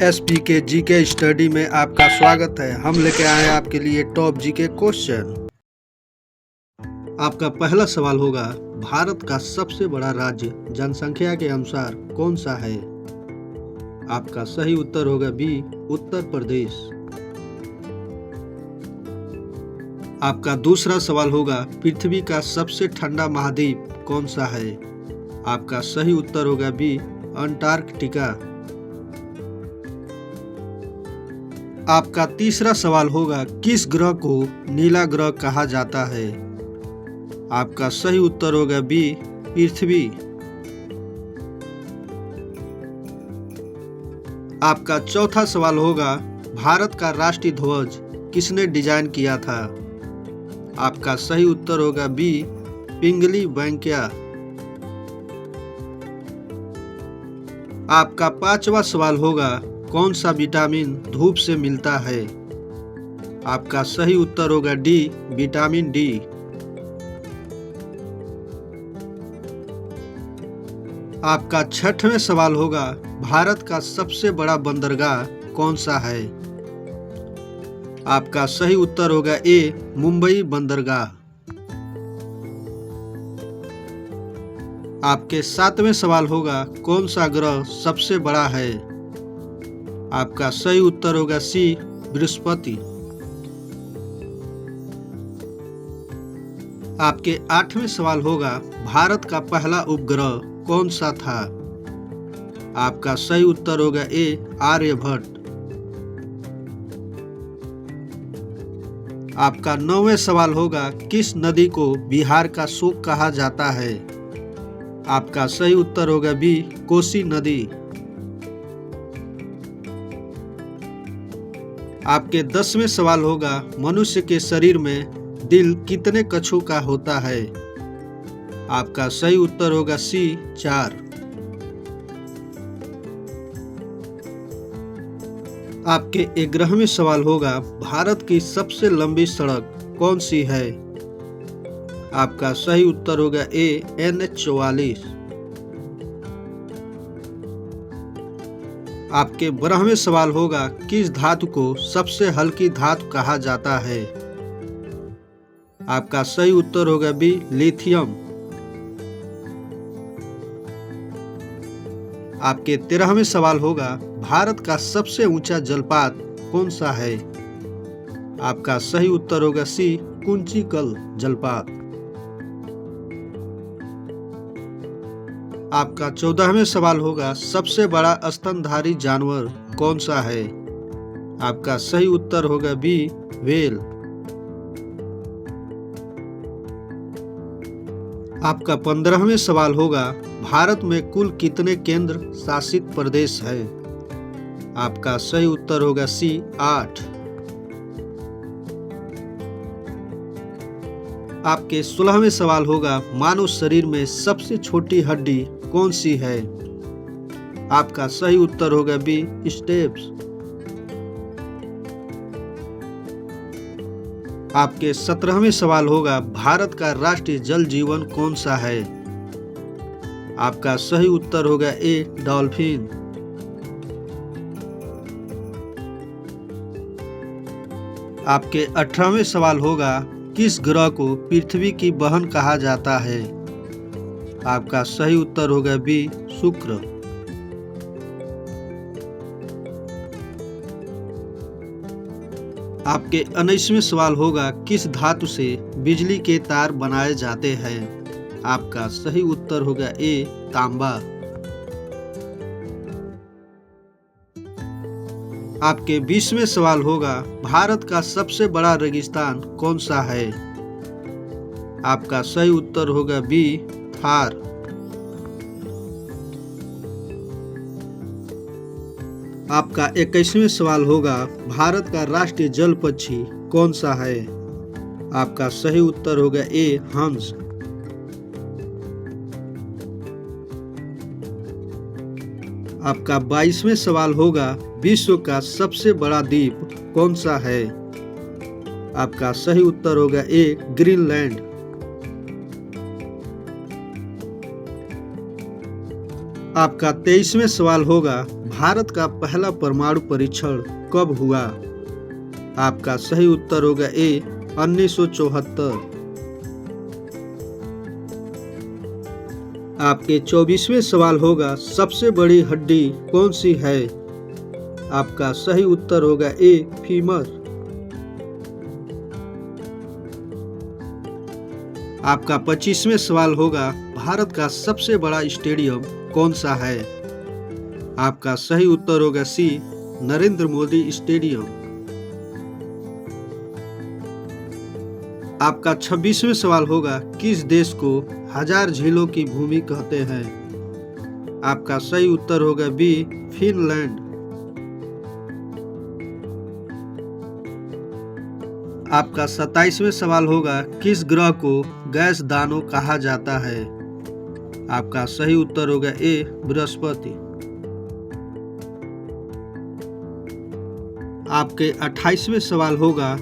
SP के GK study में आपका स्वागत है। हम लेके आए हैं आपके लिए टॉप जीके क्वेश्चन। आपका पहला सवाल होगा, भारत का सबसे बड़ा राज्य जनसंख्या के अनुसार कौन सा है? आपका सही उत्तर होगा बी, उत्तर प्रदेश। आपका दूसरा सवाल होगा, पृथ्वी का सबसे ठंडा महाद्वीप कौन सा है? आपका सही उत्तर होगा बी, अंटार्कटिका। आपका तीसरा सवाल होगा, किस ग्रह को नीला ग्रह कहा जाता है? आपका सही उत्तर होगा बी, पृथ्वी। आपका चौथा सवाल होगा, भारत का राष्ट्रीय ध्वज किसने डिजाइन किया था? आपका सही उत्तर होगा बी, पिंगली वेंकैया। आपका पांचवा सवाल होगा, कौन सा विटामिन धूप से मिलता है? आपका सही उत्तर होगा डी, विटामिन डी। आपका छठवें सवाल होगा, भारत का सबसे बड़ा बंदरगाह कौन सा है? आपका सही उत्तर होगा ए, मुंबई बंदरगाह। आपके सातवें सवाल होगा, कौन सा ग्रह सबसे बड़ा है? आपका सही उत्तर होगा सी, बृहस्पति। आपके आठवें सवाल होगा, भारत का पहला उपग्रह कौन सा था? आपका सही उत्तर होगा ए, आर्यभट्ट। आपका नौवें सवाल होगा, किस नदी को बिहार का शोक कहा जाता है? आपका सही उत्तर होगा बी, कोसी नदी। आपके 10वें सवाल होगा, मनुष्य के शरीर में दिल कितने कक्षों का होता है? आपका सही उत्तर होगा सी, 4। आपके 11वें सवाल होगा, भारत की सबसे लंबी सड़क कौन सी है? आपका सही उत्तर होगा ए, NH-44। आपके 12वें सवाल होगा, किस धातु को सबसे हल्की धातु कहा जाता है? आपका सही उत्तर होगा बी, लिथियम। आपके 13वें सवाल होगा, भारत का सबसे ऊंचा जलपात कौन सा है? आपका सही उत्तर होगा सी, कुंचिकल जलपात। आपका 14वें सवाल होगा, सबसे बड़ा स्तनधारी जानवर कौन सा है? आपका सही उत्तर होगा बी, व्हेल। आपका 15वें सवाल होगा, भारत में कुल कितने केंद्र शासित प्रदेश है? आपका सही उत्तर होगा सी, 8। आपके 16वें सवाल होगा, मानव शरीर में सबसे छोटी हड्डी कौन सी है? आपका सही उत्तर होगा बी, स्टेप्स। आपके 17वें सवाल होगा, भारत का राष्ट्रीय जल जीवन कौन सा है? आपका सही उत्तर होगा ए, डॉल्फिन। आपके 18वें सवाल होगा, किस ग्रह को पृथ्वी की बहन कहा जाता है? आपका सही उत्तर होगा बी, शुक्र। आपके 19वें सवाल होगा, किस धातु से बिजली के तार बनाए जाते हैं? आपका सही उत्तर होगा ए, तांबा। आपके 20वें सवाल होगा, भारत का सबसे बड़ा रेगिस्तान कौन सा है? आपका सही उत्तर होगा बी, थार। आपका 21वें सवाल होगा, भारत का राष्ट्रीय जल पक्षी कौन सा है? आपका सही उत्तर होगा ए, हंस। आपका 22वें सवाल होगा, विश्व का सबसे बड़ा द्वीप कौन सा है? आपका सही उत्तर होगा ए, ग्रीनलैंड। आपका 23वें सवाल होगा, भारत का पहला परमाणु परीक्षण कब हुआ? आपका सही उत्तर होगा ए 1974। आपके 24वें सवाल होगा सबसे बड़ी हड्डी कौन सी है? आपका सही उत्तर होगा ए फीमर। आपका 25वें सवाल होगा भारत का सबसे बड़ा स्टेडियम कौन सा है? आपका सही उत्तर होगा सी नरेंद्र मोदी स्टेडियम। आपका 26वें सवाल होगा किस देश को हजार झीलों की भूमि कहते हैं? आपका सही उत्तर होगा बी फिनलैंड। आपका 27वें सवाल होगा किस ग्रह को गैस दानव कहा जाता है? आपका सही उत्तर होगा ए बृहस्पति। आपके 28वें सवाल होगा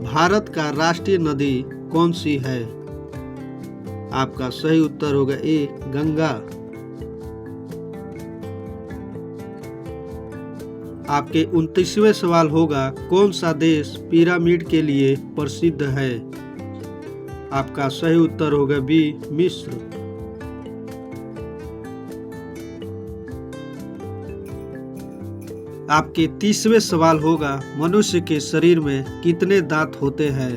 भारत का राष्ट्रीय नदी कौन सी है? आपका सही उत्तर होगा ए गंगा। आपके 29वें सवाल होगा कौन सा देश पिरामिड के लिए प्रसिद्ध है? आपका सही उत्तर होगा बी मिस्र। आपके 30वें सवाल होगा मनुष्य के शरीर में कितने दांत होते हैं?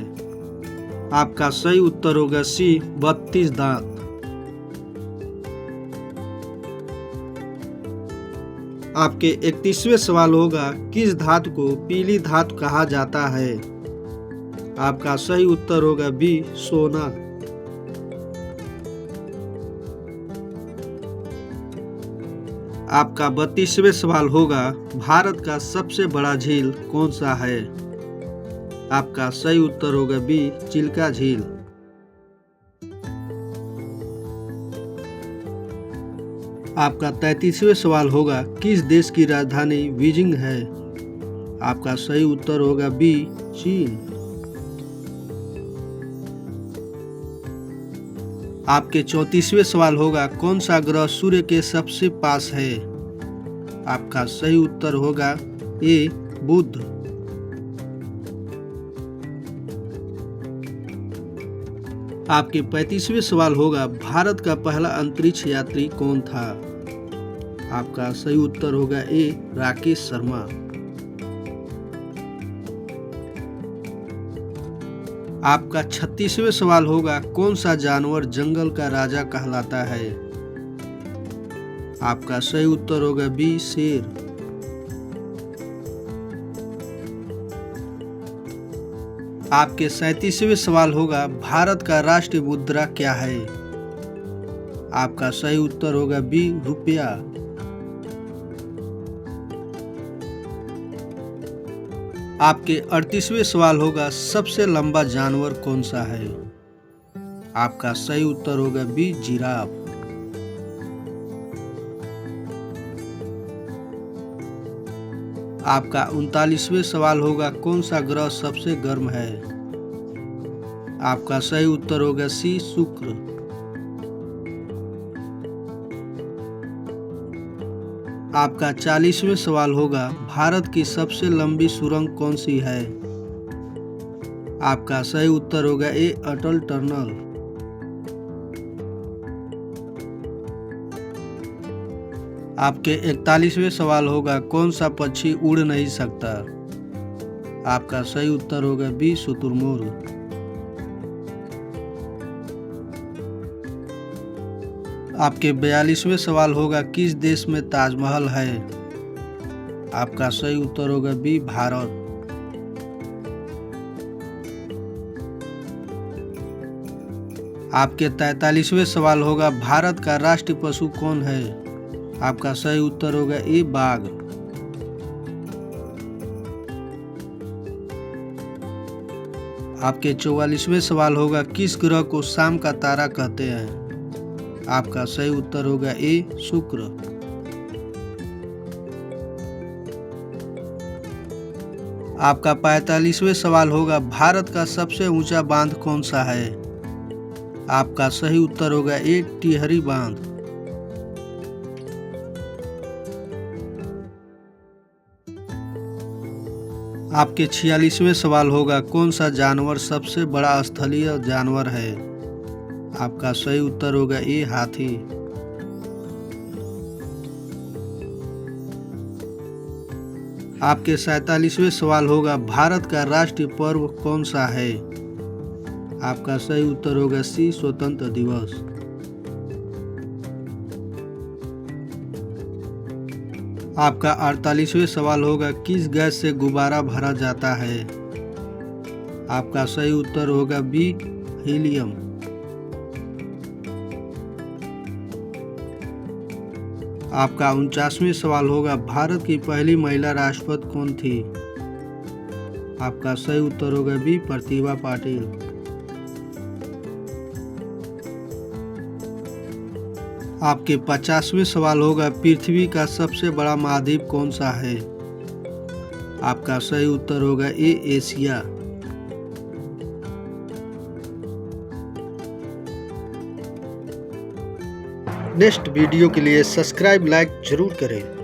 आपका सही उत्तर होगा सी 32 दांत। आपके 31वें सवाल होगा किस धातु को पीली धातु कहा जाता है? आपका सही उत्तर होगा बी सोना। आपका 32वें सवाल होगा भारत का सबसे बड़ा झील कौन सा है? आपका सही उत्तर होगा बी चिल्का झील। आपका 33वें सवाल होगा किस देश की राजधानी बीजिंग है? आपका सही उत्तर होगा बी चीन। आपके 34वें सवाल होगा कौन सा ग्रह सूर्य के सबसे पास है? आपका सही उत्तर होगा ए बुध। आपके 35वें सवाल होगा भारत का पहला अंतरिक्ष यात्री कौन था? आपका सही उत्तर होगा ए राकेश शर्मा। आपका 36वें सवाल होगा कौन सा जानवर जंगल का राजा कहलाता है? आपका सही उत्तर होगा बी शेर। आपके 37वें सवाल होगा भारत का राष्ट्रीय मुद्रा क्या है? आपका सही उत्तर होगा बी रुपया। आपके 38वें सवाल होगा सबसे लंबा जानवर कौन सा है? आपका सही उत्तर होगा बी जिराफ। आपका 39वें सवाल होगा कौन सा ग्रह सबसे गर्म है? आपका सही उत्तर होगा सी शुक्र। आपका 40वें सवाल होगा भारत की सबसे लंबी सुरंग कौन सी है? आपका सही उत्तर होगा ए अटल टनल। आपके 41वें सवाल होगा कौन सा पक्षी उड़ नहीं सकता? आपका सही उत्तर होगा बी शुतुरमुर्ग। आपके 42वें सवाल होगा किस देश में ताजमहल है? आपका सही उत्तर होगा बी भारत। आपके 43वें सवाल होगा भारत का राष्ट्रीय पशु कौन है? आपका सही उत्तर होगा ए बाघ। आपके 44वें सवाल होगा किस ग्रह को शाम का तारा कहते हैं? आपका सही उत्तर होगा ए शुक्र। आपका 45वें सवाल होगा भारत का सबसे ऊंचा बांध कौन सा है? आपका सही उत्तर होगा ए टिहरी बांध। आपके 46वें सवाल होगा, कौन सा जानवर सबसे बड़ा स्थलीय जानवर है? आपका सही उत्तर होगा ए हाथी। आपके 47वें सवाल होगा, भारत का राष्ट्रीय पर्व कौन सा है? आपका सही उत्तर होगा सी स्वतंत्र दिवस। आपका 48वें सवाल होगा, किस गैस से गुब्बारा भरा जाता है? आपका सही उत्तर होगा बी हीलियम। आपका 49वें सवाल होगा, भारत की पहली महिला राष्ट्रपति कौन थी? आपका सही उत्तर होगा बी प्रतिभा पाटिल। आपके 50वें सवाल होगा, पृथ्वी का सबसे बड़ा महाद्वीप कौन सा है? आपका सही उत्तर होगा ए एशिया। नेक्स्ट वीडियो के लिए सब्सक्राइब लाइक जरूर करें।